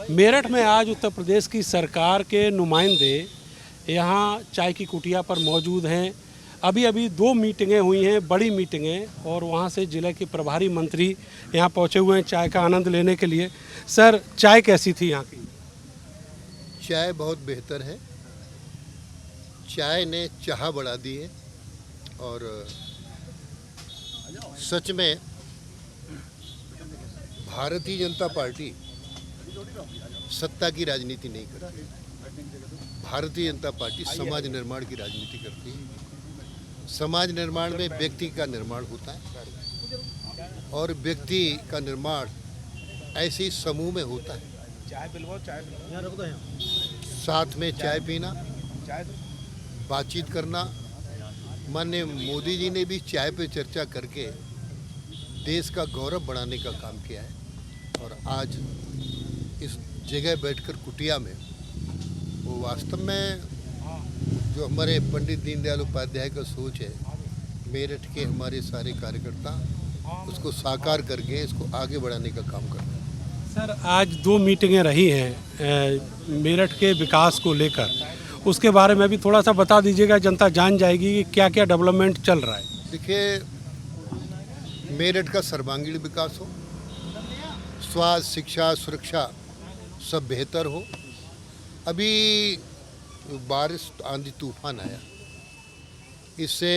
मेरठ में आज उत्तर प्रदेश की सरकार के नुमाइंदे यहाँ चाय की कुटिया पर मौजूद हैं। अभी अभी 2 मीटिंगें हुई हैं, बड़ी मीटिंगें, और वहाँ से जिले के प्रभारी मंत्री यहाँ पहुँचे हुए हैं चाय का आनंद लेने के लिए। सर, चाय कैसी थी यहाँ की? चाय बहुत बेहतर है। चाय ने चाह बढ़ा दी है और सच में भारतीय जनता पार्टी सत्ता की राजनीति नहीं करती। भारतीय जनता पार्टी समाज निर्माण की राजनीति करती है। समाज निर्माण में व्यक्ति का निर्माण होता है और व्यक्ति का निर्माण ऐसे ही समूह में होता है। साथ में चाय पीना, बातचीत करना। माननीय मोदी जी ने भी चाय पे चर्चा करके देश का गौरव बढ़ाने का काम किया है और आज इस जगह बैठकर कुटिया में वो वास्तव में जो हमारे पंडित दीनदयाल उपाध्याय का सोच है, मेरठ के हमारे सारे कार्यकर्ता उसको साकार करके इसको आगे बढ़ाने का काम कर रहे हैं। सर, आज 2 मीटिंगें रही हैं मेरठ के विकास को लेकर, उसके बारे में भी थोड़ा सा बता दीजिएगा, जनता जान जाएगी कि क्या क्या डेवलपमेंट चल रहा है। देखिए, मेरठ का सर्वांगीण विकास हो, स्वास्थ्य, शिक्षा, सुरक्षा सब बेहतर हो। अभी बारिश, आंधी तूफान आया, इससे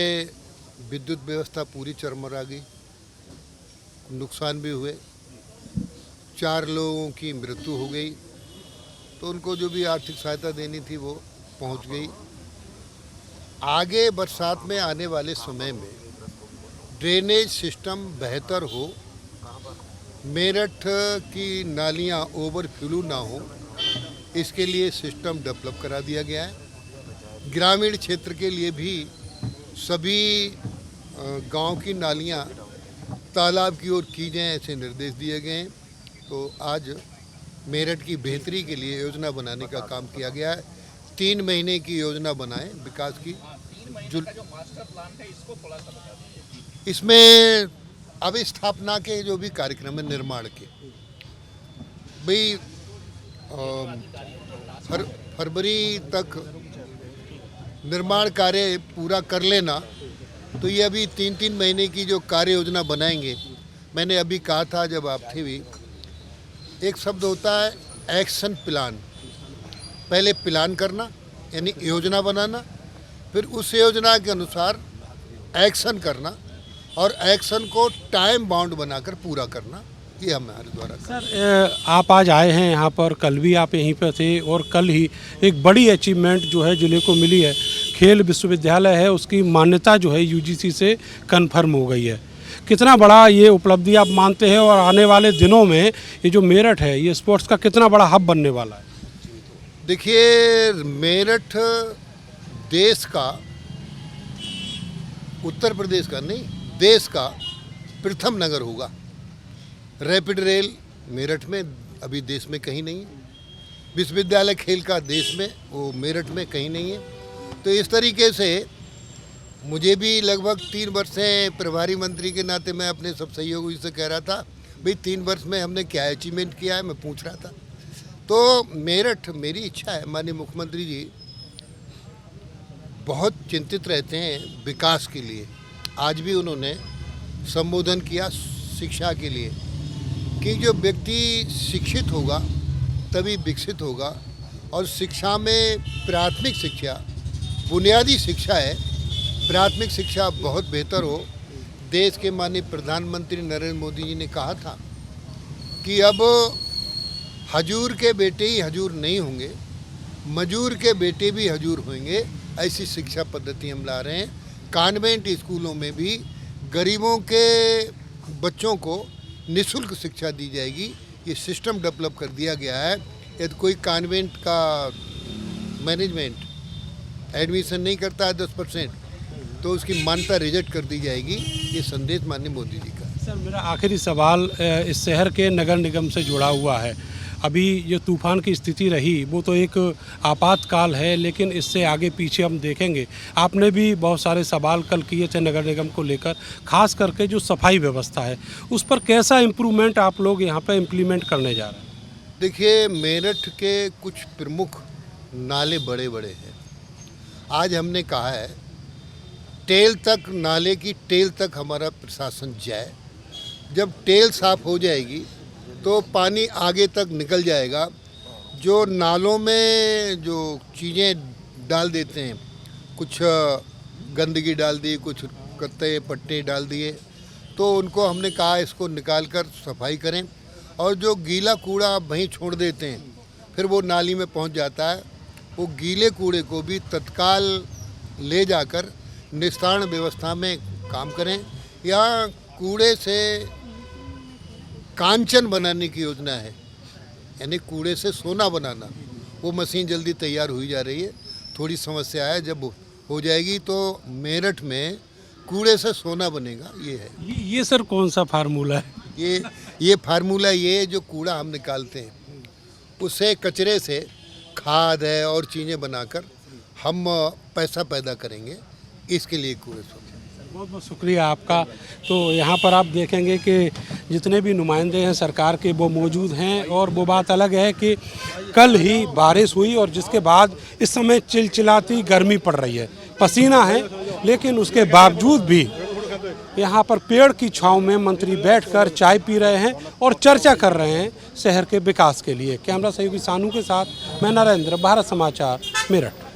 विद्युत व्यवस्था पूरी चरमरा गई, नुकसान भी हुए, 4 लोगों की मृत्यु हो गई। तो उनको जो भी आर्थिक सहायता देनी थी वो पहुंच गई। आगे बरसात में आने वाले समय में ड्रेनेज सिस्टम बेहतर हो, मेरठ की नालियां ओवरफ्लो ना हो, इसके लिए सिस्टम डेवलप करा दिया गया है। ग्रामीण क्षेत्र के लिए भी सभी गांव की नालियां तालाब की ओर की जाएं, ऐसे निर्देश दिए गए हैं। तो आज मेरठ की बेहतरी के लिए योजना बनाने का काम किया गया है। 3 महीने की योजना बनाए विकास की। जो मास्टर प्लान है इसको थोड़ा सा बता दीजिए। इसमें अब स्थापना के जो भी कार्यक्रम है निर्माण के, भाई फरवरी तक निर्माण कार्य पूरा कर लेना, तो ये अभी 3-3 महीने की जो कार्य योजना बनाएंगे। मैंने अभी कहा था जब आप थे भी, एक शब्द होता है एक्शन प्लान। पहले प्लान करना यानी योजना बनाना, फिर उस योजना के अनुसार एक्शन करना और एक्शन को टाइम बाउंड बनाकर पूरा करना, ये हमारे द्वारा। सर, आप आज आए हैं यहाँ पर, कल भी आप यहीं पर थे और कल ही एक बड़ी अचीवमेंट जो है जिले को मिली है। खेल विश्वविद्यालय है, उसकी मान्यता जो है यूजीसी से कन्फर्म हो गई है। कितना बड़ा ये उपलब्धि आप मानते हैं और आने वाले दिनों में ये जो मेरठ है ये स्पोर्ट्स का कितना बड़ा हब बनने वाला है? देखिए, मेरठ देश का, उत्तर प्रदेश का नहीं, देश का प्रथम नगर होगा। रैपिड रेल मेरठ में अभी देश में कहीं नहीं है। विश्वविद्यालय खेल का देश में, वो मेरठ में कहीं नहीं है। तो इस तरीके से मुझे भी लगभग 3 वर्ष से प्रभारी मंत्री के नाते मैं अपने सब सहयोगी से कह रहा था, भाई 3 वर्ष में हमने क्या अचीवमेंट किया है, मैं पूछ रहा था। तो मेरठ, मेरी इच्छा है, माननीय मुख्यमंत्री जी बहुत चिंतित रहते हैं विकास के लिए। आज भी उन्होंने संबोधन किया शिक्षा के लिए कि जो व्यक्ति शिक्षित होगा तभी विकसित होगा, और शिक्षा में प्राथमिक शिक्षा बुनियादी शिक्षा है। प्राथमिक शिक्षा बहुत बेहतर हो। देश के माननीय प्रधानमंत्री नरेंद्र मोदी जी ने कहा था कि अब हजूर के बेटे ही हजूर नहीं होंगे, मजूर के बेटे भी हजूर होंगे। ऐसी शिक्षा पद्धति हम ला रहे हैं। कॉन्वेंट स्कूलों में भी गरीबों के बच्चों को निःशुल्क शिक्षा दी जाएगी। ये सिस्टम डेवलप कर दिया गया है। यदि कोई कॉन्वेंट का मैनेजमेंट एडमिशन नहीं करता है 10%, तो उसकी मान्यता रिजेक्ट कर दी जाएगी। ये संदेश माननीय मोदी जी का है। सर, मेरा आखिरी सवाल इस शहर के नगर निगम से जुड़ा हुआ है। अभी ये तूफान की स्थिति रही, वो तो एक आपातकाल है, लेकिन इससे आगे पीछे हम देखेंगे। आपने भी बहुत सारे सवाल कल किए थे नगर निगम को लेकर, खास करके जो सफाई व्यवस्था है उस पर कैसा इम्प्रूवमेंट आप लोग यहाँ पर इम्प्लीमेंट करने जा रहे हैं? देखिए, मेरठ के कुछ प्रमुख नाले बड़े बड़े हैं। आज हमने कहा है टेल तक, नाले की टेल तक हमारा प्रशासन जाए। जब टेल साफ हो जाएगी तो पानी आगे तक निकल जाएगा। जो नालों में जो चीज़ें डाल देते हैं, कुछ गंदगी डाल दी, कुछ कत्ते पट्टे डाल दिए, तो उनको हमने कहा इसको निकाल कर सफाई करें। और जो गीला कूड़ा आप वहीं छोड़ देते हैं, फिर वो नाली में पहुंच जाता है। वो गीले कूड़े को भी तत्काल ले जाकर निस्तारण व्यवस्था में काम करें, या कूड़े से कांचन बनाने की योजना है, यानी कूड़े से सोना बनाना। वो मशीन जल्दी तैयार हुई जा रही है। थोड़ी समस्या है, जब हो जाएगी तो मेरठ में कूड़े से सोना बनेगा। ये है। ये सर कौन सा फार्मूला है? ये फार्मूला, ये जो कूड़ा हम निकालते हैं उससे, कचरे से खाद है और चीज़ें बनाकर हम पैसा पैदा करेंगे। इसके लिए कूड़े सोना। बहुत बहुत शुक्रिया आपका। तो यहाँ पर आप देखेंगे कि जितने भी नुमाइंदे हैं सरकार के वो मौजूद हैं, और वो बात अलग है कि कल ही बारिश हुई और जिसके बाद इस समय चिलचिलाती गर्मी पड़ रही है, पसीना है, लेकिन उसके बावजूद भी यहाँ पर पेड़ की छांव में मंत्री बैठकर चाय पी रहे हैं और चर्चा कर रहे हैं शहर के विकास के लिए। कैमरा सहयोगी सानू के साथ मैं नरेंद्र, भारत समाचार, मेरठ।